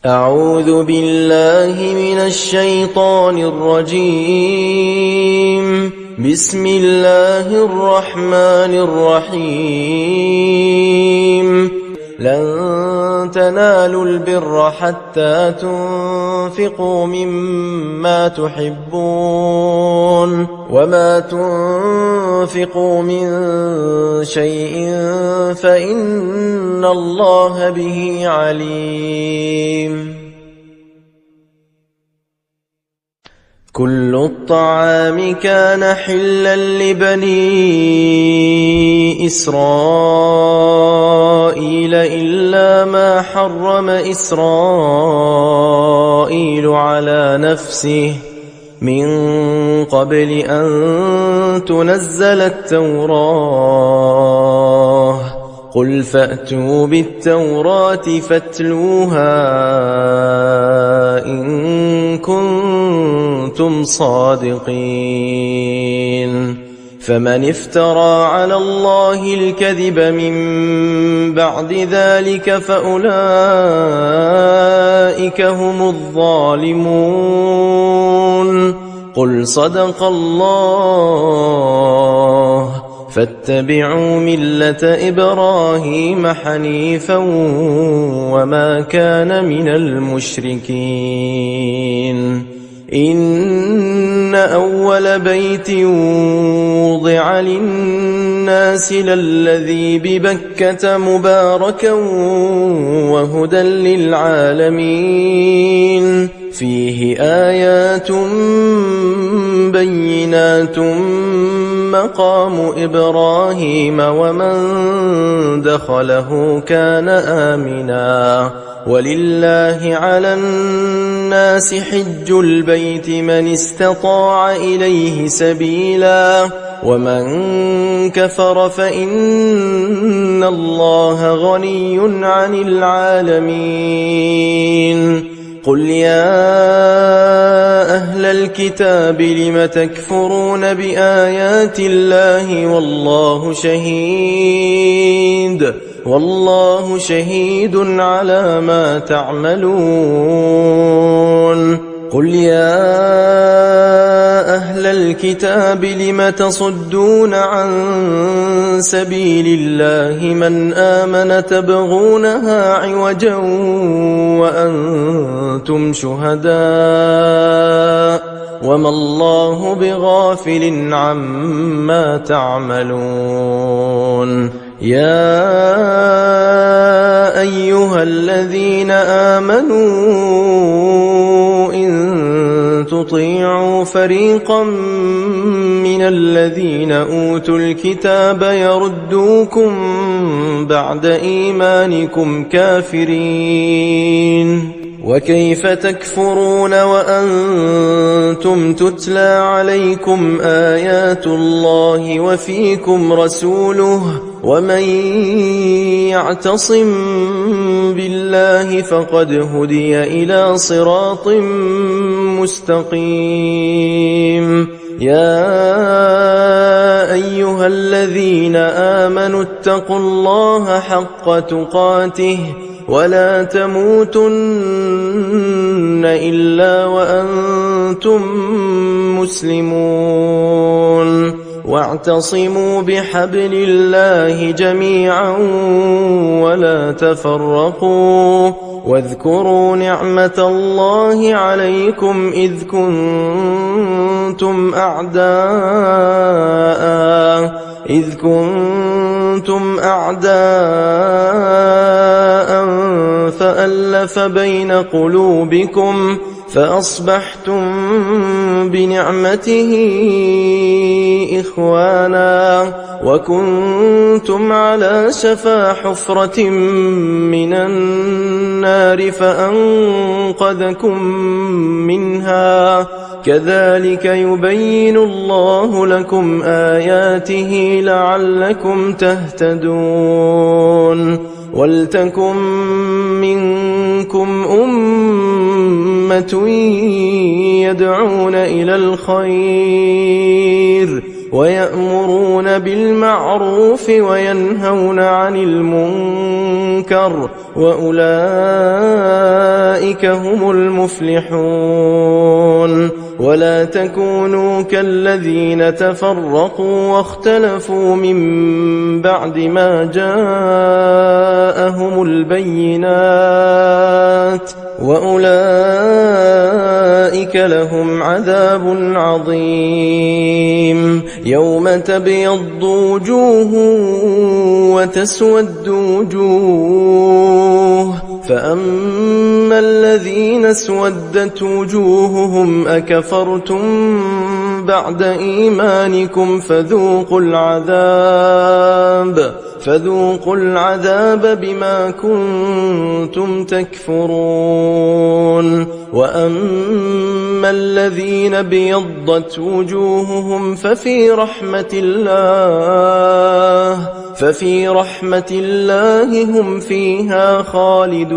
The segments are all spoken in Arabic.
أعوذ بالله من الشيطان الرجيم. بسم الله الرحمن الرحيم. لن تنالوا البر حتى تنفقوا مما تحبون وما تنفقوا من شيء فإن الله به عليم. كل الطعام كان حلا لبني إسرائيل إلا ما حرم إسرائيل على نفسه من قبل أن تنزل التوراة. قل فأتوا بالتوراة فاتلوها إن كنتم صادقين. فمن افترى على الله الكذب من بعد ذلك فأولئك هم الظالمون. قل صدق الله. فاتبعوا ملة إبراهيم حنيفا وما كان من المشركين. إن أول بيت وضع للناس للذي ببكة مباركا وهدى للعالمين. فيه آيات بينات مقام إبراهيم ومن دخله كان آمنا. ولله على الناس حج البيت من استطاع إليه سبيلا ومن كفر فإن الله غني عن العالمين. قل يا أهل الكتاب لم تكفرون بآيات الله والله شهيد على ما تعملون. قل يا أهل الكتاب لم تصدون عن سبيل الله من آمن تبغونها عوجا وأنتم شهداء وما الله بغافل عما تعملون. يا أيها الذين آمنوا إن تطيعوا فريقا من الذين أوتوا الكتاب يردوكم بعد إيمانكم كافرين. وكيف تكفرون وأنتم تتلى عليكم آيات الله وفيكم رسوله ومن يعتصم بالله فقد هدي إلى صراط مستقيم. يا أيها الذين آمنوا اتقوا الله حق تقاته ولا تموتن إلا وأنتم مسلمون. واعتصموا بحبل الله جميعا ولا تفرقوا. واذكروا نعمة الله عليكم إذ كنتم أعداء فألف بين قلوبكم فأصبحتم بنعمته إخوانا وكنتم على شفا حفرة من النار فأنقذكم منها. كذلك يبين الله لكم آياته لعلكم تهتدون. ولتكن منكم أمة يدعون إلى الخير ويأمرون بالمعروف وينهون عن المنكر المنكر وأولئك هم المفلحون ولا تكونوا كالذين تفرقوا واختلفوا من بعد ما جاءهم البينات وأولئك لهم عذاب عظيم يوم تبيض وجوه وتسود وجوه فأما الذين اسودت وجوههم أكفرتم بعد إيمانكم فذوقوا العذاب بما كنتم تكفرون وأما الذين ابيضت وجوههم ففي رحمة الله هم فيها خالدون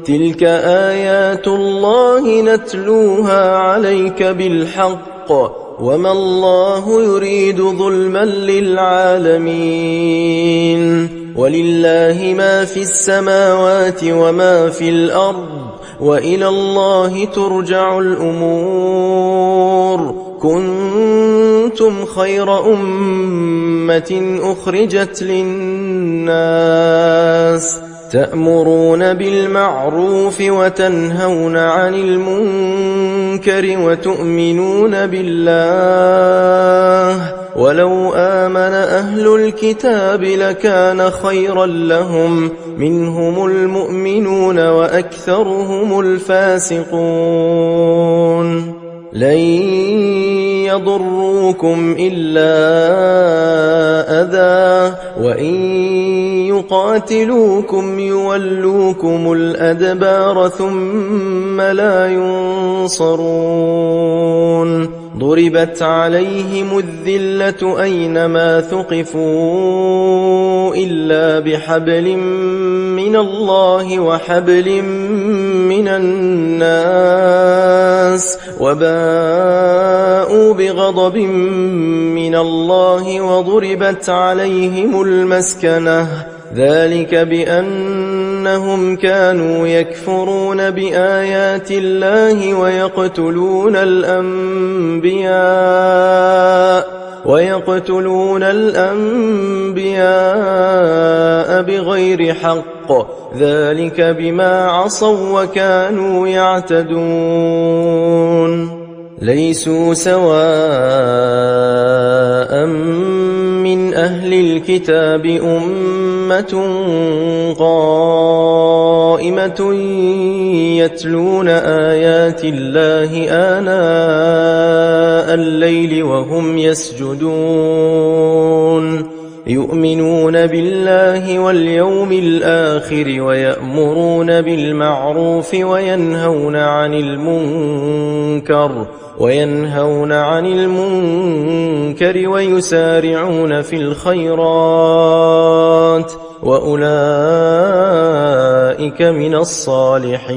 تلك آيات الله نتلوها عليك بالحق وما الله يريد ظلما للعالمين ولله ما في السماوات وما في الأرض وإلى الله ترجع الأمور كنتم خير أمة أخرجت للناس تأمرون بالمعروف وتنهون عن المنكر وتؤمنون بالله ولو آمن أهل الكتاب لكان خيرا لهم منهم المؤمنون وأكثرهم الفاسقون لن يضروكم إلا أذى وإن يقاتلوكم يولوكم الأدبار ثم لا ينصرون ضربت عليهم الذلة أينما ثقفوا إلا بحبل من الله وحبل من الناس وباءوا بغضب من الله وضربت عليهم المسكنة ذلك بأنهم كانوا يكفرون بآيات الله ويقتلون الأنبياء بغير حق ذلك بما عصوا وكانوا يعتدون ليسوا سواء من أهل الكتاب أمة قائمة يتلون آيات الله آناء الليل وهم يسجدون يؤمنون بالله واليوم الآخر ويأمرون بالمعروف وينهون عن المنكر ويسارعون في الخيرات وأولئك من الصالحين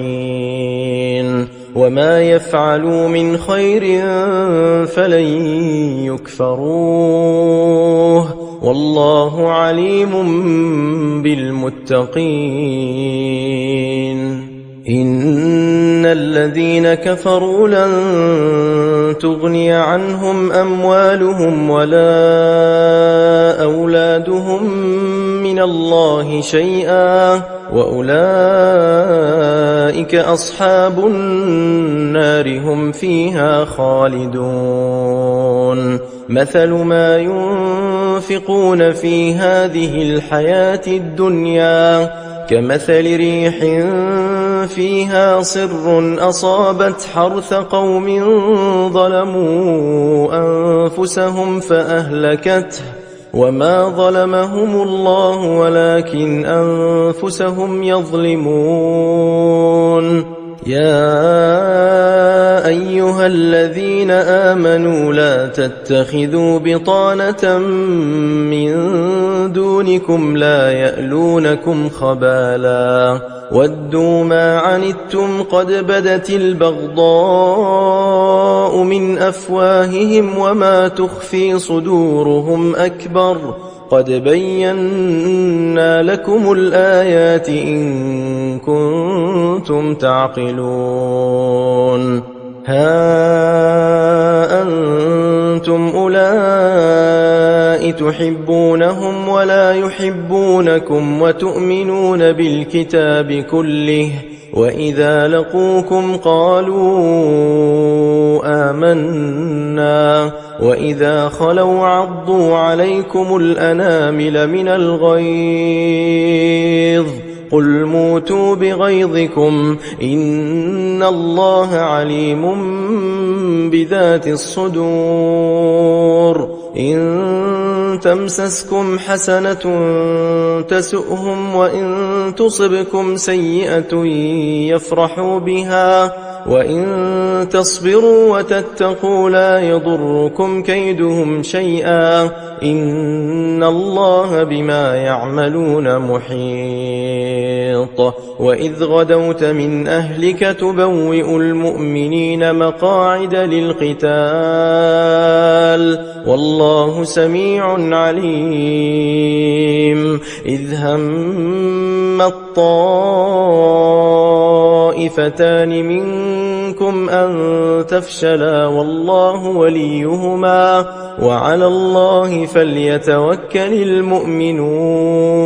وما يفعلوا من خير فلن يكفروه والله عليم بالمتقين إن الذين كفروا لن تغني عنهم أموالهم ولا أولادهم من الله شيئا وأولئك أصحاب النار هم فيها خالدون مثل ما ينفقون في هذه الحياة الدنيا كمثل ريح فيها صر أصابت حرث قوم ظلموا أنفسهم فأهلكته وما ظلمهم الله ولكن أنفسهم يظلمون يا أيها الذين آمنوا لا تتخذوا بطانة من دونكم لا يألونكم خبالا ودوا ما عنتم قد بدت البغضاء من أفواههم وما تخفي صدورهم أكبر قد بينا لكم الآيات إن كنتم تعقلون ها أنتم أولئك تحبونهم ولا يحبونكم وتؤمنون بالكتاب كله وإذا لقوكم قالوا آمنا وإذا خلوا عضوا عليكم الأنامل من الغيظ قل موتوا بغيظكم إن الله عليم بذات الصدور إن تمسسكم حسنة تسؤهم وإن تصبكم سيئة يفرحوا بها وإن تصبروا وتتقوا لا يضركم كيدهم شيئا إن الله بما يعملون محيط وإذ غدوت من أهلك تبوئ المؤمنين مقاعد للقتال والله سميع عليم إذ هم الطائفتان منكم أن تفشلا والله وليهما وعلى الله فليتوكل المؤمنون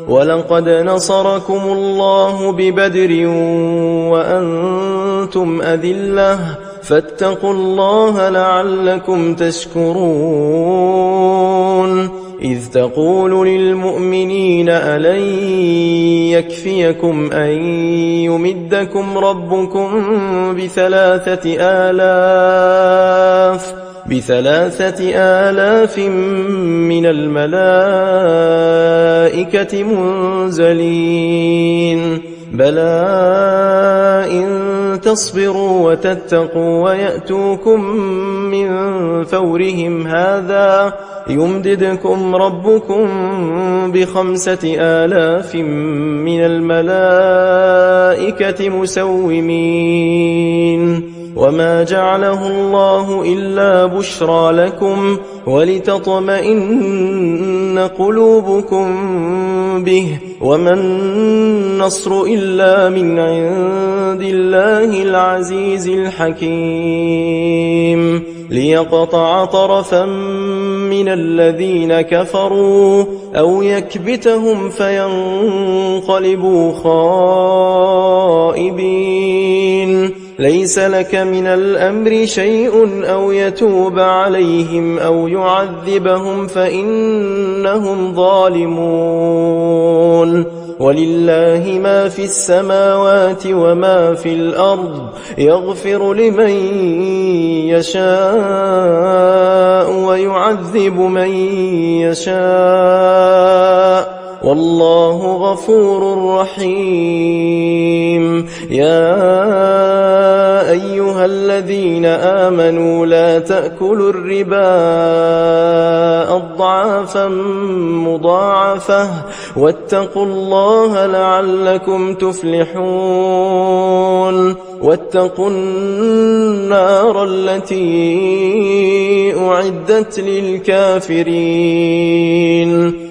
ولقد نصركم الله ببدر وأنتم أذلة فاتقوا الله لعلكم تشكرون إذ تقول للمؤمنين ألن يكفيكم أن يمدكم ربكم بثلاثة آلاف من الملائكة منزلين بلى إن تصبروا وتتقوا ويأتوكم من فورهم هذا يمددكم ربكم ب5,000 من الملائكة مسومين وما جعله الله إلا بشرى لكم ولتطمئن قلوبكم به وما النصر إلا من عند الله العزيز الحكيم ليقطع طرفا من الذين كفروا أو يكبتهم فينقلبوا خائبين ليس لك من الأمر شيء أو يتوب عليهم أو يعذبهم فإنهم ظالمون ولله ما في السماوات وما في الأرض يغفر لمن يشاء ويعذب من يشاء والله غفور رحيم يا أيها الذين آمنوا لا تأكلوا الربا أضعافا مضاعفة واتقوا الله لعلكم تفلحون واتقوا النار التي أعدت للكافرين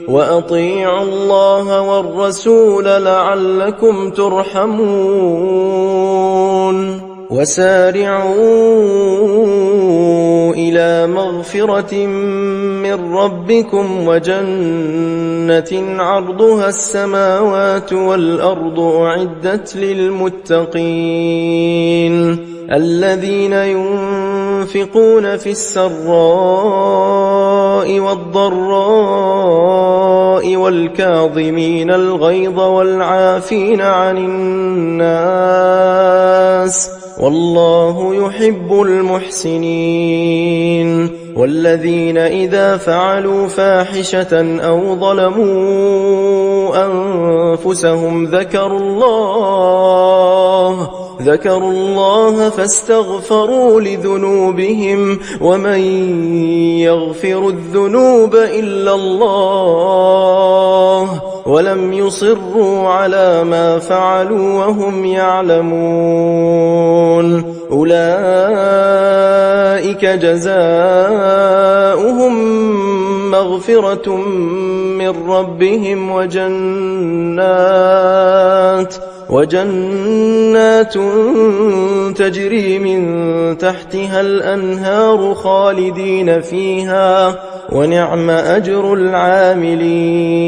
وأطيعوا الله والرسول لعلكم ترحمون وسارعوا إلى مغفرة من ربكم وجنة عرضها السماوات والأرض أعدت للمتقين الذين ينفقون في السراء والضراء والكاظمين الغيظ والعافين عن الناس والله يحب المحسنين والذين إذا فعلوا فاحشة أو ظلموا أنفسهم ذكروا الله فاستغفروا لذنوبهم ومن يغفر الذنوب إلا الله ولم يصروا على ما فعلوا وهم يعلمون أولئك جزاؤهم مغفرة من ربهم وجنات تجري من تحتها الأنهار خالدين فيها ونعم أجر العاملين.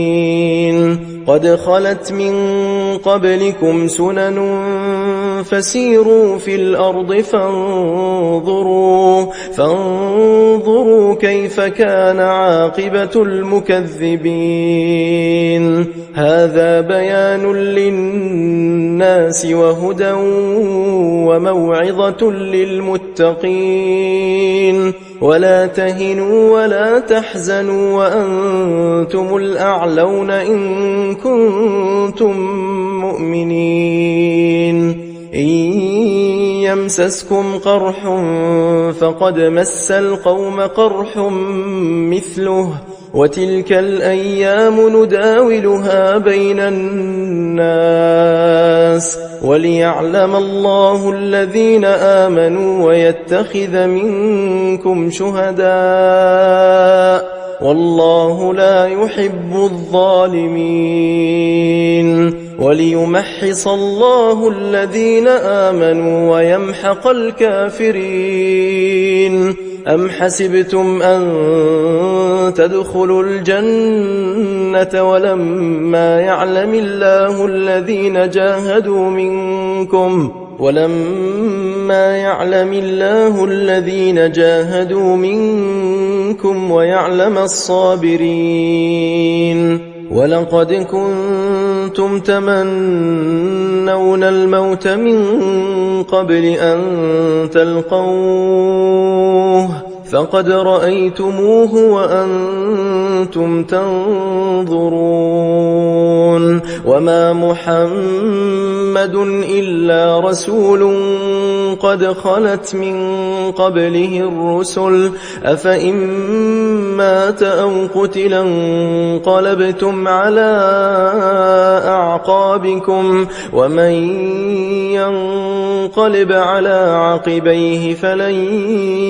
قد خلت من قبلكم سنن فسيروا في الأرض فانظروا كيف كان عاقبة المكذبين. هذا بيان للناس وهدى وموعظة للمتقين. ولا تهنوا ولا تحزنوا وأنتم الأعلون إن كنتم مؤمنين. إن يمسسكم قرح فقد مس القوم قرح مثله وتلك الأيام نداولها بين الناس وليعلم الله الذين آمنوا ويتخذ منكم شهداء والله لا يحب الظالمين. وليمحص الله الذين آمنوا ويمحق الكافرين. أم حسبتم أن تدخلوا الجنة ولما يعلم الله الذين جاهدوا منكم ويعلم الصابرين. ولقد كنتم تمنون الموت من قبل أن تلقوه فقد رأيتموه وأنتم تنظرون. وما محمد إلا رسول قد خلت من قبله الرسل أفإن مات أو قتلا انقلبتم على أعقابكم ومن ينقلب على عقبيه فلن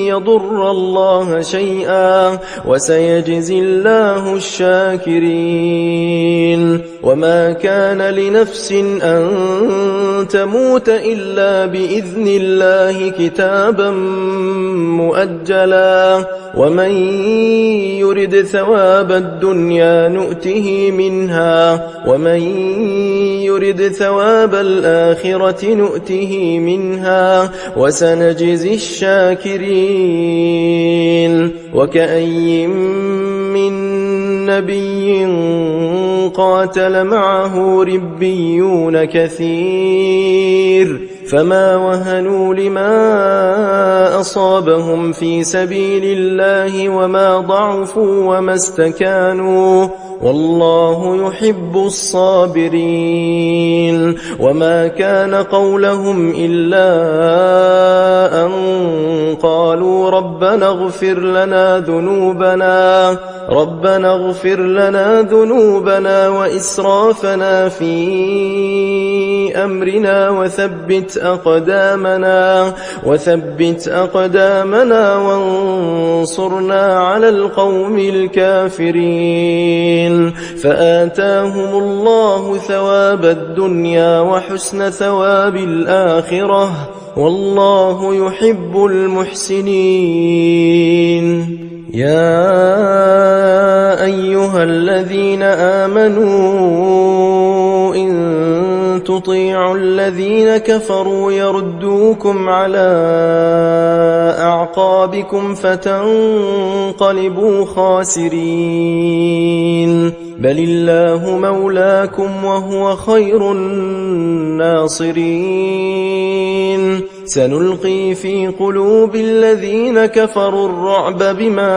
يضر الله شيئا وسيجزي الله الشاكرين. وما كان لنفس أن تموت إلا بإذن الله كتابا مؤجلا ومن يرد ثواب الدنيا نؤته منها ومن يرد ثواب الآخرة نؤته منها وسنجزي الشاكرين. وكأي من نبي قاتل معه ربيون كثير فما وهنوا لما أصابهم في سبيل الله وما ضعفوا وما استكانوا والله يحب الصابرين. وما كان قولهم إلا أن قالوا ربنا اغفر لنا ذنوبنا وإسرافنا في أمرنا وثبت أقدامنا وانصرنا على القوم الكافرين. فآتاهم الله ثواب الدنيا وحسن ثواب الآخرة والله يحب المحسنين. يا أيها الذين آمنوا إن تطيعوا الذين كفروا يردوكم على أعقابكم فتنقلبوا خاسرين. بل الله مولاكم وهو خير الناصرين. سنلقي في قلوب الذين كفروا الرعب بما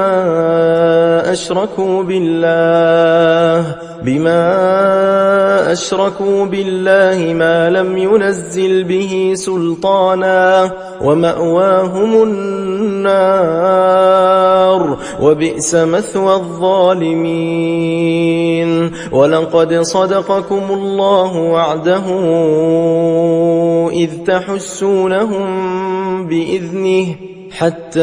أشركوا بالله ما لم ينزل به سلطانا ومأواهم النار وبئس مثوى الظالمين. ولقد صدقكم الله وعده إذ تحسونهم بإذنه حتى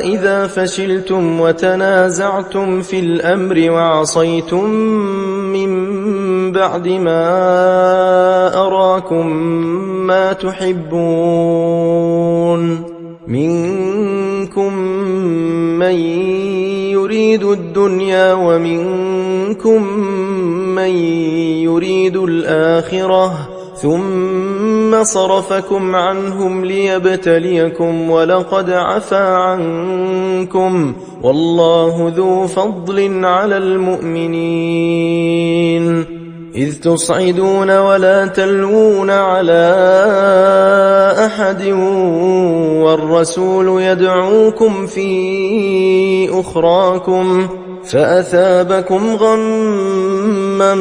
إذا فشلتم وتنازعتم في الأمر وعصيتم من بعد ما أراكم ما تحبون منكم من يريد الدنيا ومنكم من يريد الآخرة ثم صرفكم عنهم ليبتليكم ولقد عفا عنكم والله ذو فضل على المؤمنين إذ تصعدون ولا تلوون على أحد والرسول يدعوكم في أخراكم فأثابكم غما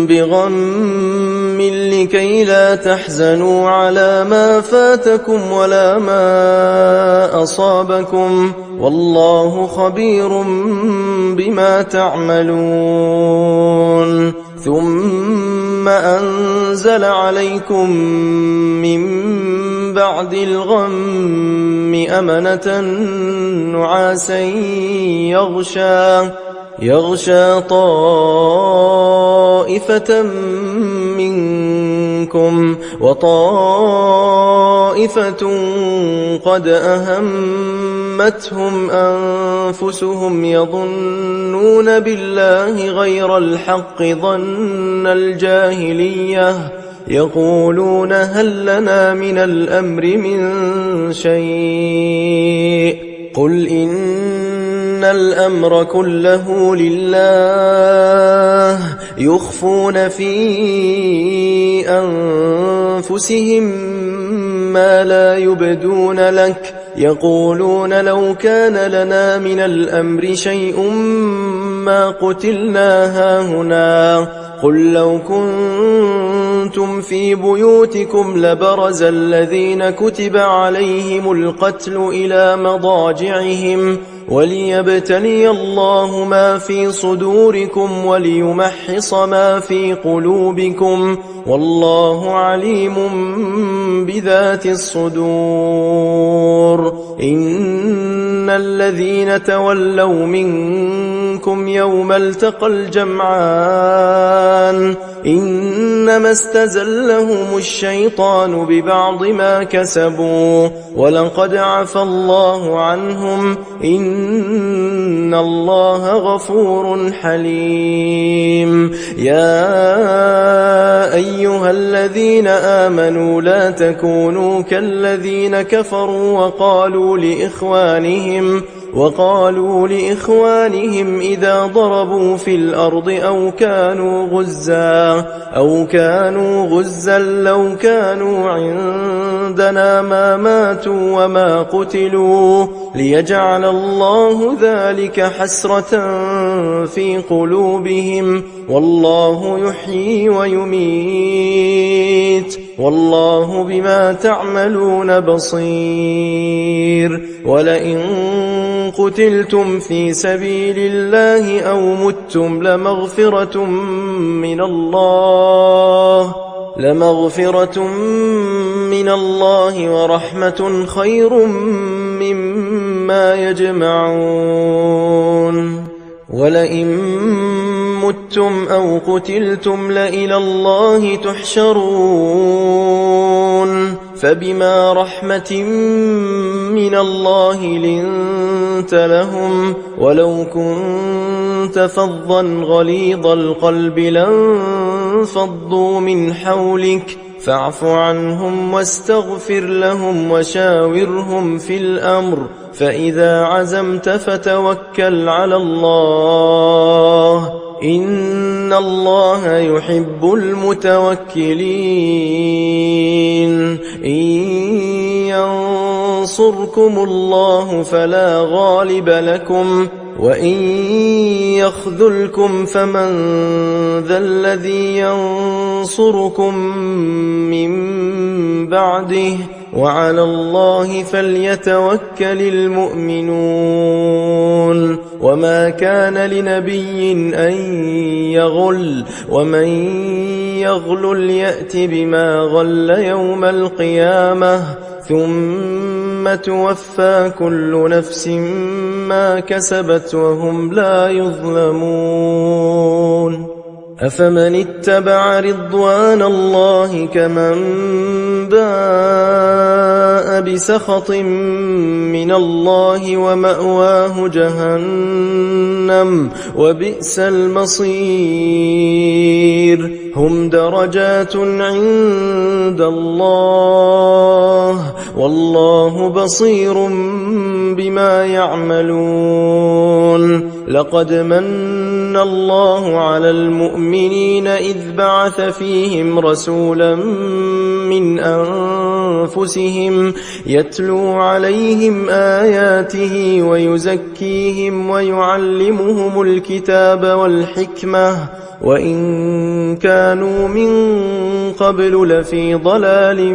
بغم لكي لا تحزنوا على ما فاتكم ولا ما أصابكم والله خبير بما تعملون ثم أنزل عليكم من بعد الغم أمنة نعاسا يغشى طائفة منكم وطائفة قد أهمتهم أنفسهم يظنون بالله غير الحق ظن الجاهلية يقولون هل لنا من الأمر من شيء قل إن الأمر كله لله يخفون في أنفسهم ما لا يبدون لك يقولون لو كان لنا من الأمر شيء ما قتلنا هاهنا قل لو كنتم في بيوتكم لبرز الذين كتب عليهم القتل إلى مضاجعهم وليبتلي الله ما في صدوركم وليمحص ما في قلوبكم والله عليم بذات الصدور إن الذين تولوا منكم يوم التقى الجمعان إنما استزلهم الشيطان ببعض ما كسبوا ولقد عفى الله عنهم إن الله غفور حليم يا أيها الذين آمنوا لا تكونوا كالذين كفروا وقالوا لإخوانهم إذا ضربوا في الأرض أو كانوا غزا لو كانوا عندنا ما ماتوا وما قتلوا ليجعل الله ذلك حسرة في قلوبهم والله يحيي ويميت والله بما تعملون بصير ولئن قتلتم في سبيل الله أو متم لمغفرة من الله ورحمة خير مما يجمعون ولئن متم أو قتلتم لإلى الله تحشرون فبما رحمة من الله لنت لهم ولو كنت فظا غليظ القلب لانفضوا من حولك فاعف عنهم واستغفر لهم وشاورهم في الأمر فإذا عزمت فتوكل على الله إن الله يحب المتوكلين إن ينصركم الله فلا غالب لكم وإن يخذلكم فمن ذا الذي ينصركم من بعده وعلى الله فليتوكل المؤمنون وما كان لنبي أن يغل ومن يغل يأت بما غل يوم القيامة ثم توفى كل نفس ما كسبت وهم لا يظلمون أفمن اتبع رضوان الله كمن باء بسخط من الله ومأواه جهنم وبئس المصير هم درجات عند الله والله بصير بما يعملون لقد من الله على المؤمنين إذ بعث فيهم رسولا من أنفسهم يتلو عليهم آياته ويزكيهم ويعلمهم الكتاب والحكمة وإن كانوا من قبل لفي ضلال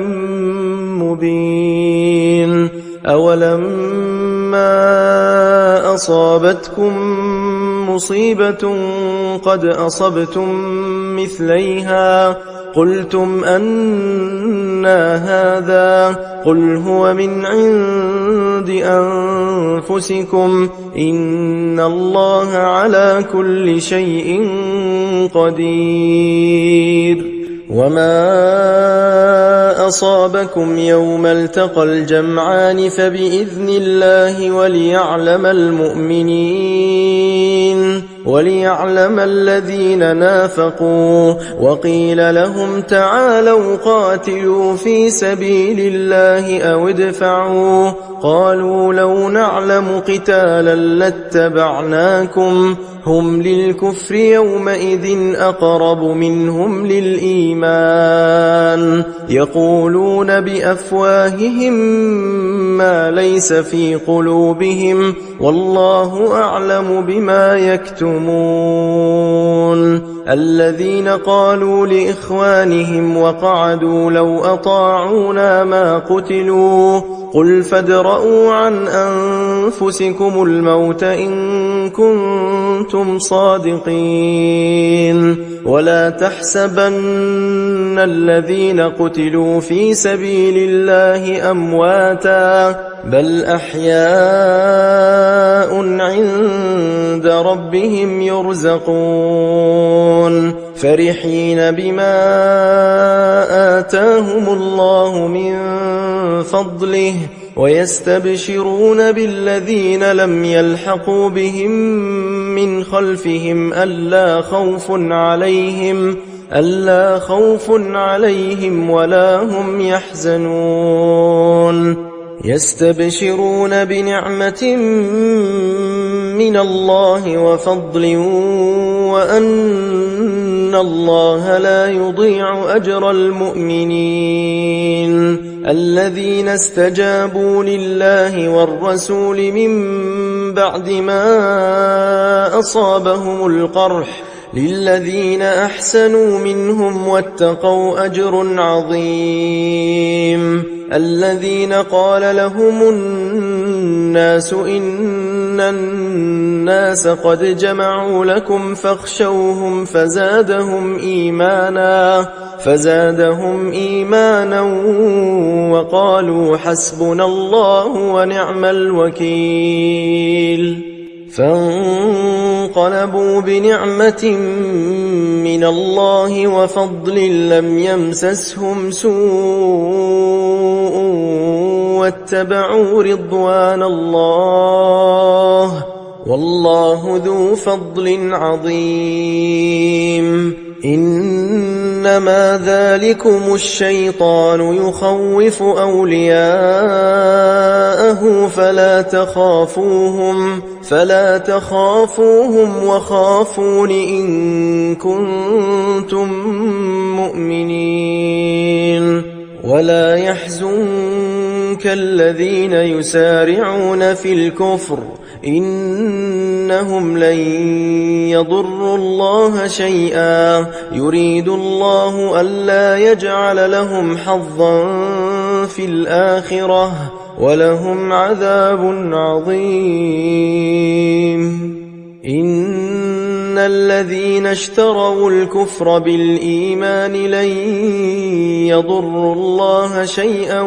مبين أولما أصابتكم مصيبة قد أصبتم مثليها قلتم أنى هذا قل هو من عند أنفسكم إن الله على كل شيء قدير وما أصابكم يوم التقى الجمعان فبإذن الله وليعلم الذين نافقوا وقيل لهم تعالوا قاتلوا في سبيل الله أو ادفعوا قالوا لو نعلم قتالا لاتبعناكم هم للكفر يومئذ أقرب منهم للإيمان يقولون بأفواههم ما ليس في قلوبهم والله أعلم بما يكتمون الذين قالوا لإخوانهم وقعدوا لو أطاعونا ما قتلوا قل فادرءوا عن أنفسكم الموت إن كنتم صادقين ولا تحسبن الذين قتلوا في سبيل الله أمواتا بل أحياء عند ربهم يرزقون فرحين بما آتاهم الله من فضله ويستبشرون بالذين لم يلحقوا بهم من خلفهم ألا خوف عليهم ولا هم يحزنون يستبشرون بنعمة من الله وفضل وأن الله لا يضيع أجر المؤمنين الذين استجابوا لله والرسول من بعد ما أصابهم القرح للذين أحسنوا منهم واتقوا أجر عظيم الذين قال لهم الناس إن الناس قد جمعوا لكم فاخشوهم فزادهم إيمانا وقالوا حسبنا الله ونعم الوكيل فانقلبوا بنعمة من الله وفضل لم يمسسهم سوء واتبعوا رضوان الله والله ذو فضل عظيم إنما ذلكم الشيطان يخوف أولياءه فلا تخافوهم وخافون إن كنتم مؤمنين ولا يحزنك الذين يسارعون في الكفر إنهم لن يضروا الله شيئا يريد الله ألا يجعل لهم حظا في الآخرة ولهم عذاب عظيم. إن الذين اشتروا الكفر بالإيمان لن يضروا الله شيئا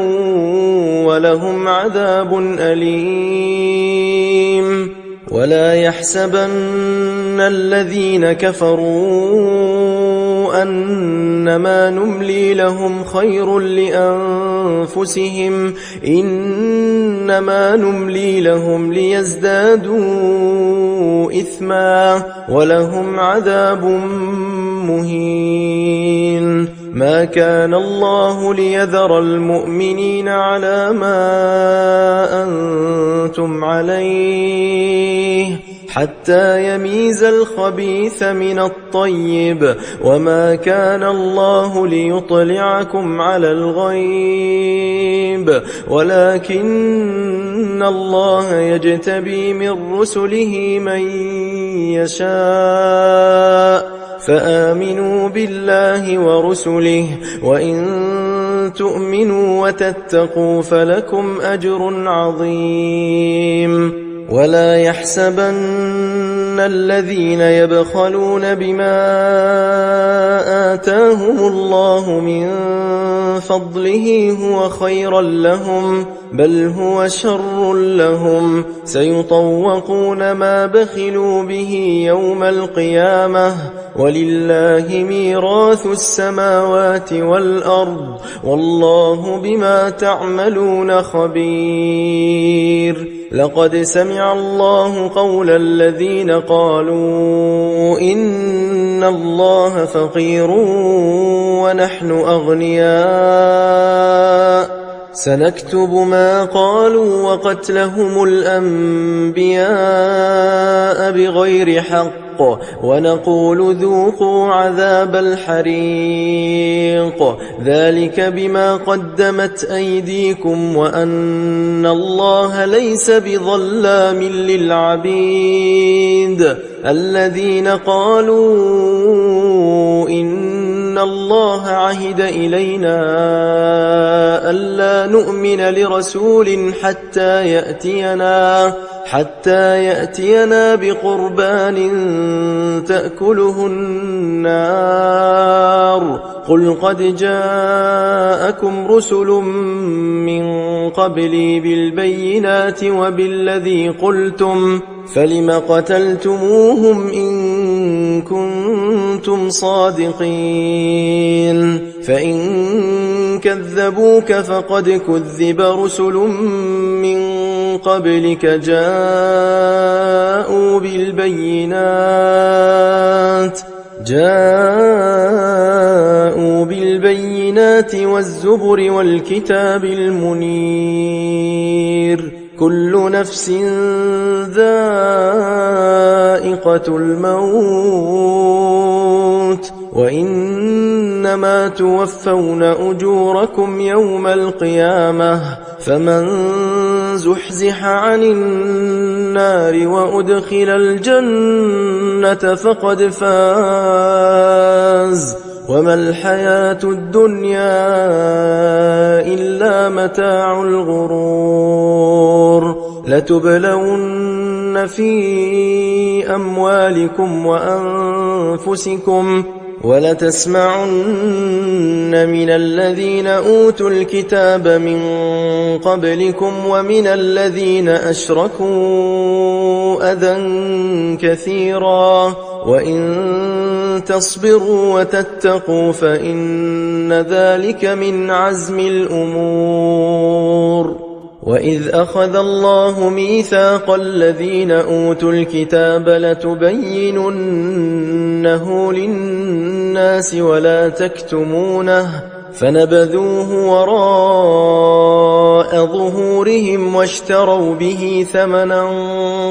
ولهم عذاب أليم. ولا يحسبن الذين كفروا أنما نملي لهم خير لأنفسهم إنما نملي لهم ليزدادوا إثما ولهم عذاب مهين. ما كان الله ليذر المؤمنين على ما أنتم عليه حتى يميز الخبيث من الطيب وما كان الله ليطلعكم على الغيب ولكن الله يجتبي من رسله من يشاء فآمنوا بالله ورسله وإن تؤمنوا وتتقوا فلكم أجر عظيم. ولا يحسبن الذين يبخلون بما آتاهم الله من فضله هو خيرا لهم بل هو شر لهم سيطوقون ما بخلوا به يوم القيامة ولله ميراث السماوات والأرض والله بما تعملون خبير. لقد سمع الله قول الذين قالوا إن الله فقير ونحن أغنياء سنكتب ما قالوا وقتلهم الأنبياء بغير حق ونقول ذوقوا عذاب الحريق ذلك بما قدمت أيديكم وأن الله ليس بظلام للعبيد. الذين قالوا إن الله عهد إلينا ألا نؤمن لرسول حتى يأتينا بقربان تأكله النار قل قد جاءكم رسل من قبلي بالبينات وبالذي قلتم فلم قتلتموهم إن كنتم صادقين فإن كذبوك فقد كذب رسل من قبلك جاءوا بالبينات والزبر والكتاب المنير كل نفس ذائقة الموت وإنما توفون أجوركم يوم القيامة فمن زحزح عن النار وأدخل الجنة فقد فاز وما الحياة الدنيا إلا متاع الغرور. لتبلون في أموالكم وأنفسكم ولتسمعن من الذين أوتوا الكتاب من قبلكم ومن الذين أشركوا أذى كثيرا وإن تصبروا وتتقوا فإن ذلك من عزم الأمور. وإذ أخذ الله ميثاق الذين أوتوا الكتاب لتبيننه للناس ولا تكتمونه فنبذوه وراء ظهورهم واشتروا به ثمنا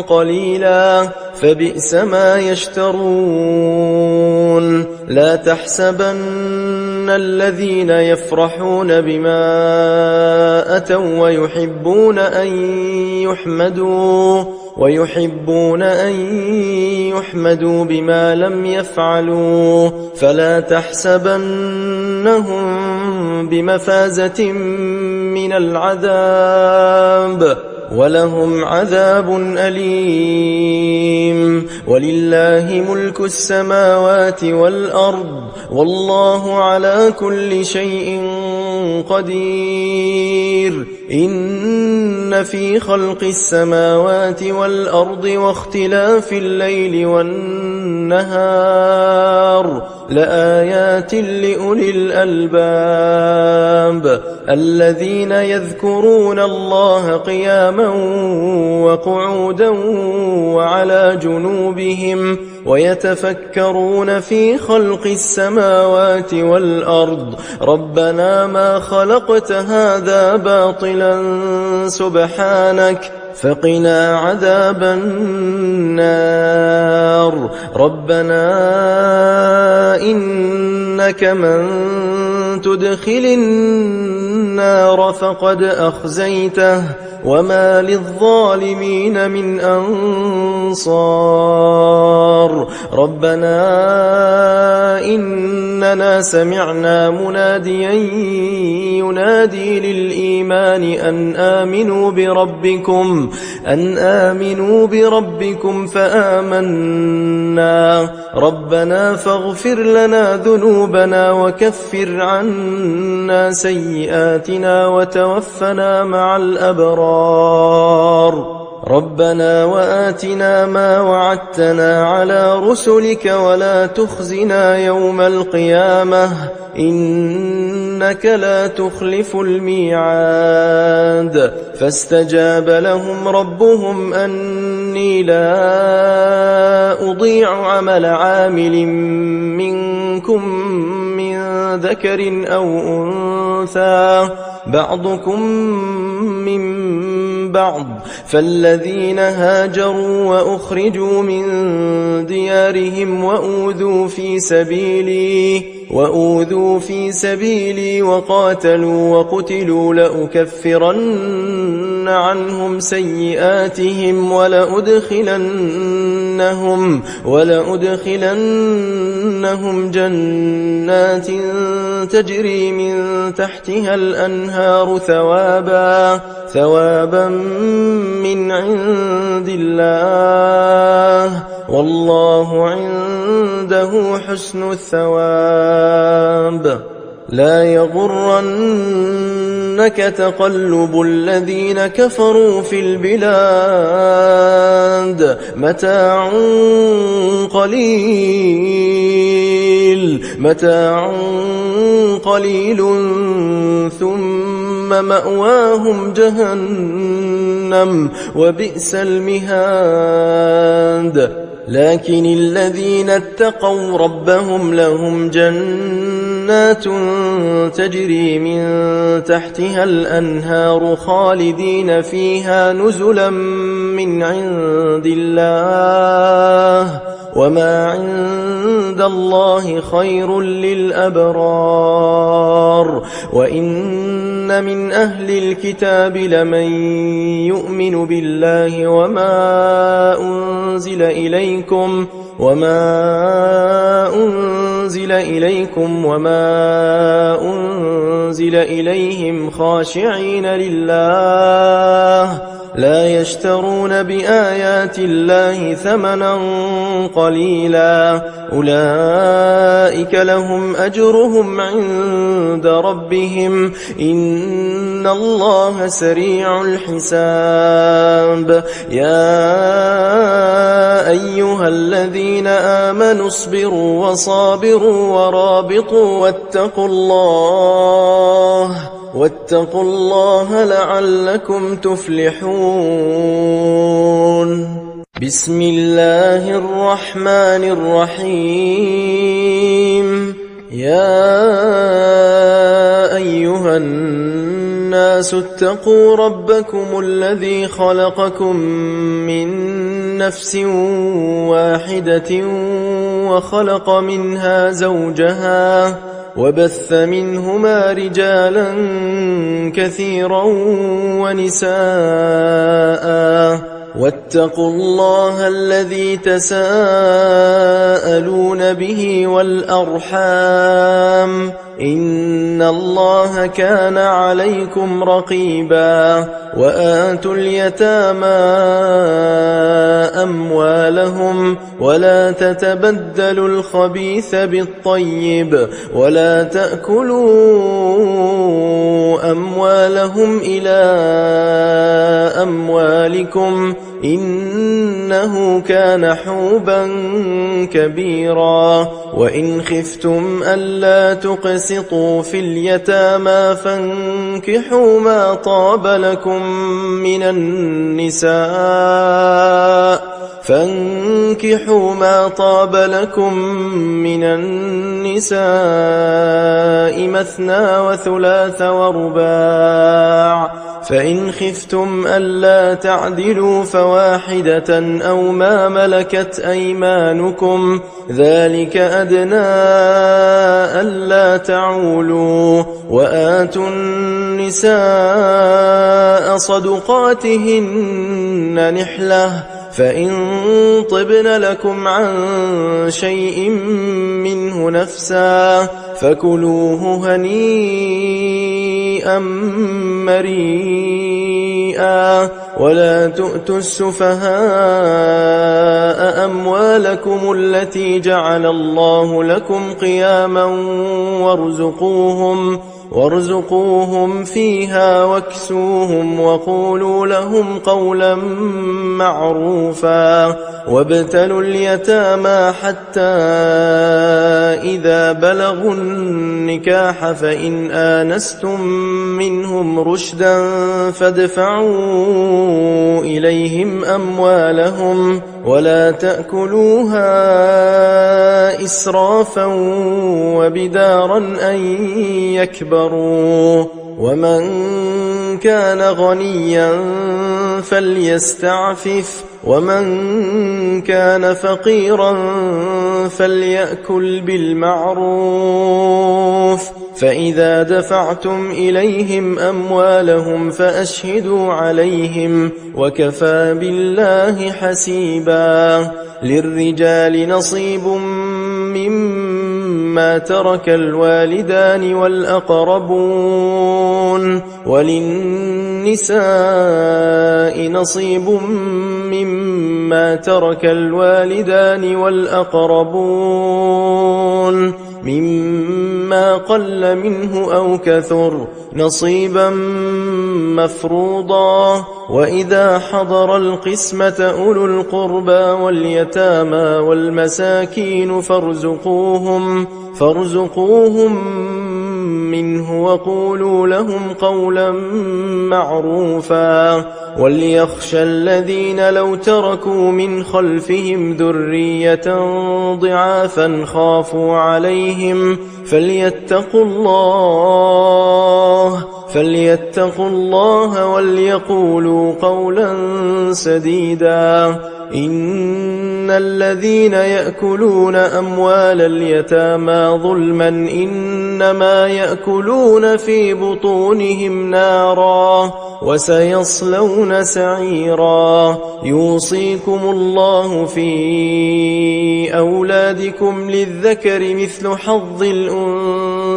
قليلا فبئس ما يشترون. لا تحسبن الذين يفرحون بما أتوا ويحبون أن يحمدوا ويحبون أن يحمدوا بما لم يفعلوا فلا تحسبنهم بمفازة من العذاب ولهم عذاب أليم ولله ملك السماوات والأرض والله على كل شيء قدير إن في خلق السماوات والأرض واختلاف الليل والنهار لآيات لأولي الألباب الذين يذكرون الله قياما وقعودا وعلى جنوبهم ويتفكرون في خلق السماوات والأرض ربنا ما خلقت هذا باطلا سبحانك فقنا عذاب النار ربنا إنك من تدخل النار فقد أخزيته وما للظالمين من أنصار ربنا إننا سمعنا مناديا ينادي للإيمان أن آمنوا بربكم فآمنا ربنا فاغفر لنا ذنوبنا وكفر عنا سيئاتنا وتوفنا مع الأبرار ربنا وآتنا ما وعدتنا على رسلك ولا تخزنا يوم القيامة إنك لا تخلف الميعاد فاستجاب لهم ربهم أني لا أضيع عمل عامل منكم من ذكر أو أنثى بعضكم من بعض فالذين هاجروا وأخرجوا من ديارهم وأوذوا في سبيلي وقاتلوا وقتلوا لأكفرن عنهم سيئاتهم ولأدخلنهم جنات تجري من تحتها الأنهار ثوابا من عند الله والله عنده حسن الثواب لا يغرنك تقلب الذين كفروا في البلاد متاع قليل ثم مأواهم جهنم وبئس المهاد لكن الذين اتقوا ربهم لهم جنات تجري من تحتها الأنهار خالدين فيها نزلا من عند الله وما عند الله خير للأبرار وإن من أهل الكتاب لمن يؤمن بالله وما أنزل إليكم وما أنزل إليهم خاشعين لله لا يشترون بآيات الله ثمنا قليلا أولئك لهم أجرهم عند ربهم إن الله سريع الحساب يا أيها الذين آمنوا اصبروا وصابروا ورابطوا واتقوا الله لعلكم تفلحون بسم الله الرحمن الرحيم يا أيها الناس اتقوا ربكم الذي خلقكم من نفس واحدة وخلق منها زوجها وبث منهما رجالا كثيرا ونساء واتقوا الله الذي تساءلون به والأرحام إن الله كان عليكم رقيبا وآتوا اليتامى أموالهم ولا تتبدلوا الخبيث بالطيب ولا تأكلوا أموالهم إلى أموالكم إنه كان حوبا كبيرا وإن خفتم ألا تقسطوا في اليتامى فانكحوا ما طاب لكم من النساء مثنى وثلاث ورباع فإن خفتم ألا تعدلوا فواحدة أو ما ملكت أيمانكم ذلك أدنى ألا تعولوا وآتوا النساء صدقاتهن نحلة فإن طبن لكم عن شيء منه نفسا فكلوه هنيئا مريئا ولا تؤتوا السفهاء أموالكم التي جعل الله لكم قياما وارزقوهم فيها واكسوهم وقولوا لهم قولا معروفا وابتلوا اليتامى حتى إذا بلغوا النكاح فإن آنستم منهم رشدا فادفعوا إليهم أموالهم ولا تأكلوها إسرافا وبدارا أن يكبروا ومن كان غنيا فليستعفف ومن كان فقيرا فليأكل بالمعروف فإذا دفعتم إليهم أموالهم فأشهدوا عليهم وكفى بالله حسيبا للرجال نصيب مما ترك الوالدان والأقربون وللنساء نصيب مما ترك الوالدان والأقربون مما قل منه أو كثر نصيبا مفروضا وإذا حضر القسمة أولو القربى واليتامى والمساكين فارزقوهم منه وقولوا لهم قولا معروفا وليخشى الذين لو تركوا من خلفهم ذرية ضعافا خافوا عليهم فليتقوا الله وليقولوا قولا سديدا إن الذين يأكلون أموال اليتامى ظلما إنما يأكلون في بطونهم نارا وسيصلون سعيرا يوصيكم الله في أولادكم للذكر مثل حظ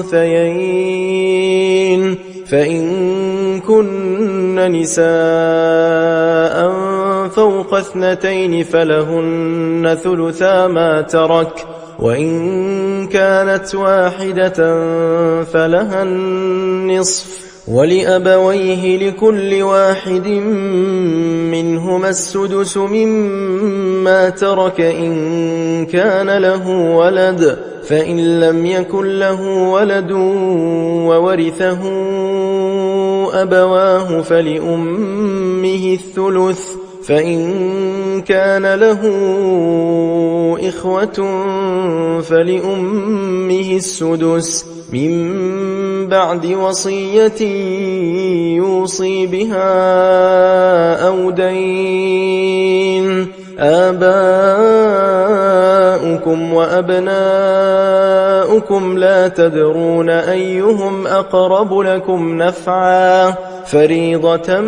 الأنثيين فإن كن نساء فوق 2 فلهن ثلثا ما ترك وإن كانت واحدة فلها النصف ولأبويه لكل واحد منهما السدس مما ترك إن كان له ولد فإن لم يكن له ولد وورثه أبواه فلأمه الثلث فإن كان له إخوة فلأمه السدس من بعد وصية يوصي بها أو دين آباؤكم وأبناؤكم لا تدرون أيهم أقرب لكم نفعا فريضة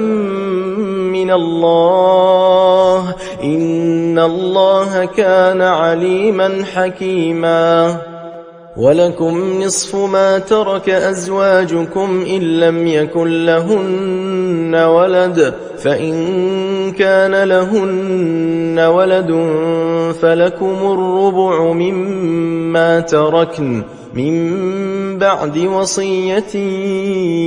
من الله إن الله كان عليما حكيما ولكم نصف ما ترك أزواجكم إن لم يكن لهن ولد فإن كان لهن ولد فلكم الربع مما تركن من بعد وصية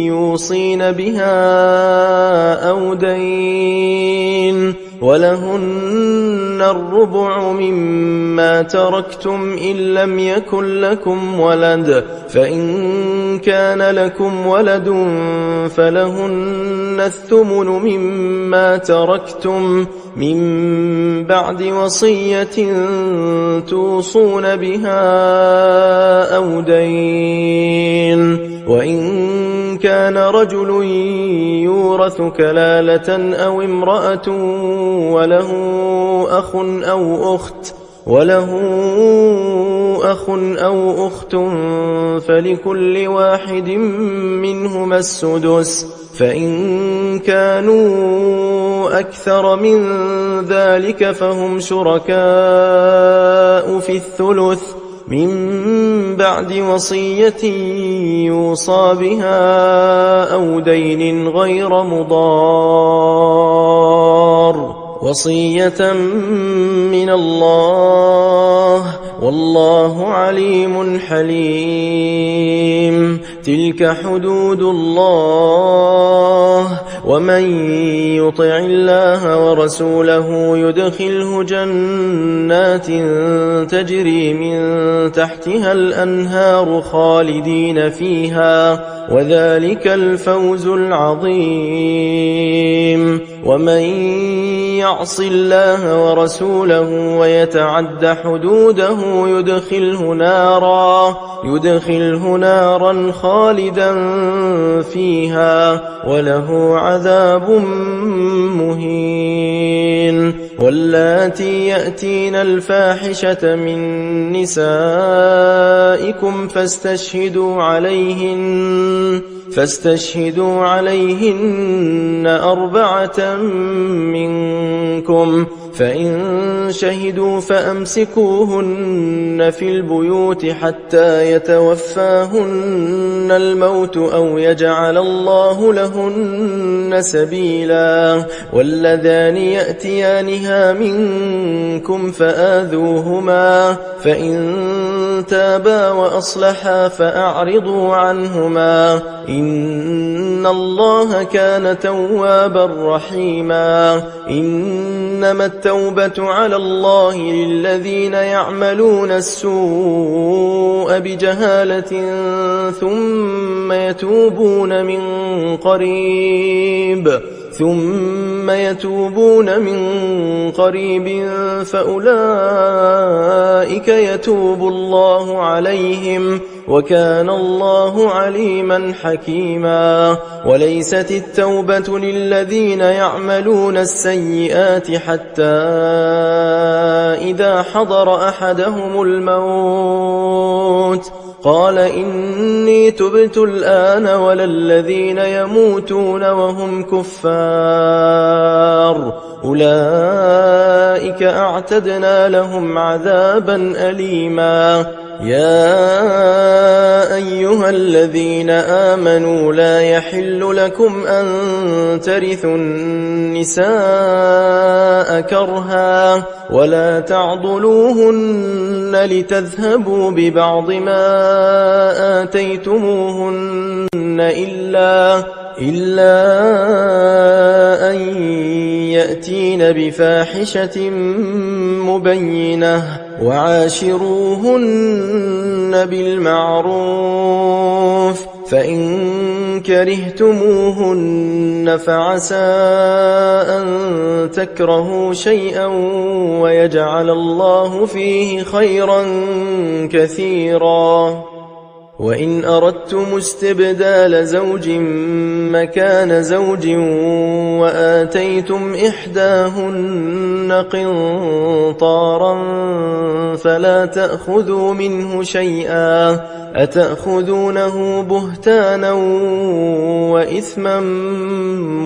يوصين بها أو دين ولهن الربع مما تركتم إن لم يكن لكم ولد فإن كان لكم ولد فلهن الثمن مما تركتم من بعد وصية توصون بها أو دين وإن كان رجل يورث كلالة أو امرأة وله أخ أو أخت فلكل واحد منهما السدس فإن كانوا أكثر من ذلك فهم شركاء في الثلث من بعد وصية يوصى بها أو دين غير مضار وصية من الله والله عليم حليم تلك حدود الله ومن يطع الله ورسوله يدخله جنات تجري من تحتها الأنهار خالدين فيها وذلك الفوز العظيم ومن يعص الله ورسوله ويتعد حدوده يدخله نارا خالدا فيها وله عذاب مهين واللاتي يأتين الفاحشة من نسائكم فاستشهدوا عليهن 4 منكم فإن شهدوا فأمسكوهن في البيوت حتى يتوفاهن الموت أو يجعل الله لهن سبيلا واللذان يأتيانها منكم فآذوهما فإن تابا وأصلحا فأعرضوا عنهما إن الله كان توابا رحيما إنما التوبة على الله للذين يعملون السوء بجهالة ثم يتوبون من قريب فأولئك يتوب الله عليهم وكان الله عليما حكيما وليست التوبة للذين يعملون السيئات حتى إذا حضر أحدهم الموت قال إني تبت الآن ولا الذين يموتون وهم كفار أولئك أعتدنا لهم عذابا أليما يا أيها الذين آمنوا لا يحل لكم أن ترثوا النساء كرها ولا تعضلوهن لتذهبوا ببعض ما آتيتموهن إلا أن يأتين بفاحشة مبينة وعاشروهن بالمعروف فإن كرهتموهن فعسى أن تكرهوا شيئا ويجعل الله فيه خيرا كثيرا وإن أردتم استبدال زوج مكان زوج وآتيتم إحداهن قنطارا فلا تأخذوا منه شيئا أتأخذونه بهتانا وإثما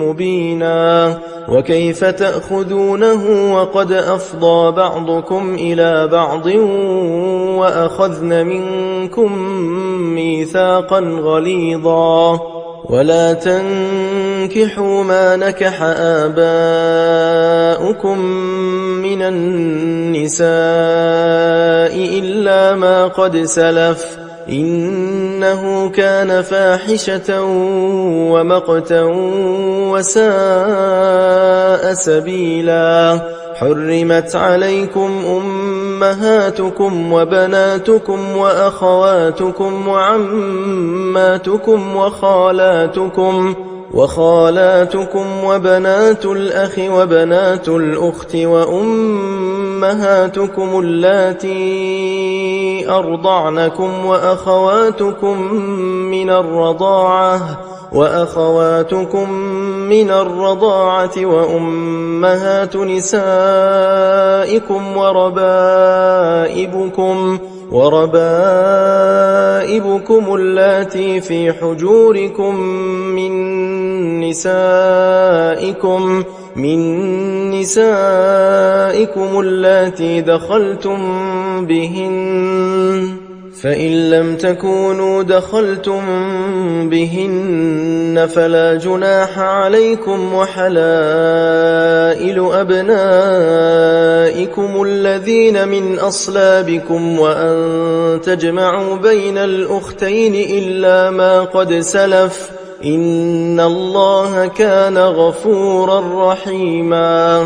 مبينا وكيف تأخذونه وقد أفضى بعضكم إلى بعض وأخذن منكم ميثاقا غليظا ولا تنكحوا ما نكح آباؤكم من النساء إلا ما قد سلف إنه كان فاحشة ومقتا وساء سبيلا حرمت عليكم أمهاتكم وبناتكم وأخواتكم وعماتكم وخالاتكم وبنات الأخ وبنات الأخت وأمهاتكم اللاتي أرضعنكم وأخواتكم من الرضاعة وأمهات نسائكم وربائبكم اللاتي في حجوركم من نسائكم اللاتي دخلتم بهن فإن لم تكونوا دخلتم بهن فلا جناح عليكم وحلائل أبنائكم الذين من أصلابكم وأن تجمعوا بين الأختين إلا ما قد سلف إن الله كان غفورا رحيما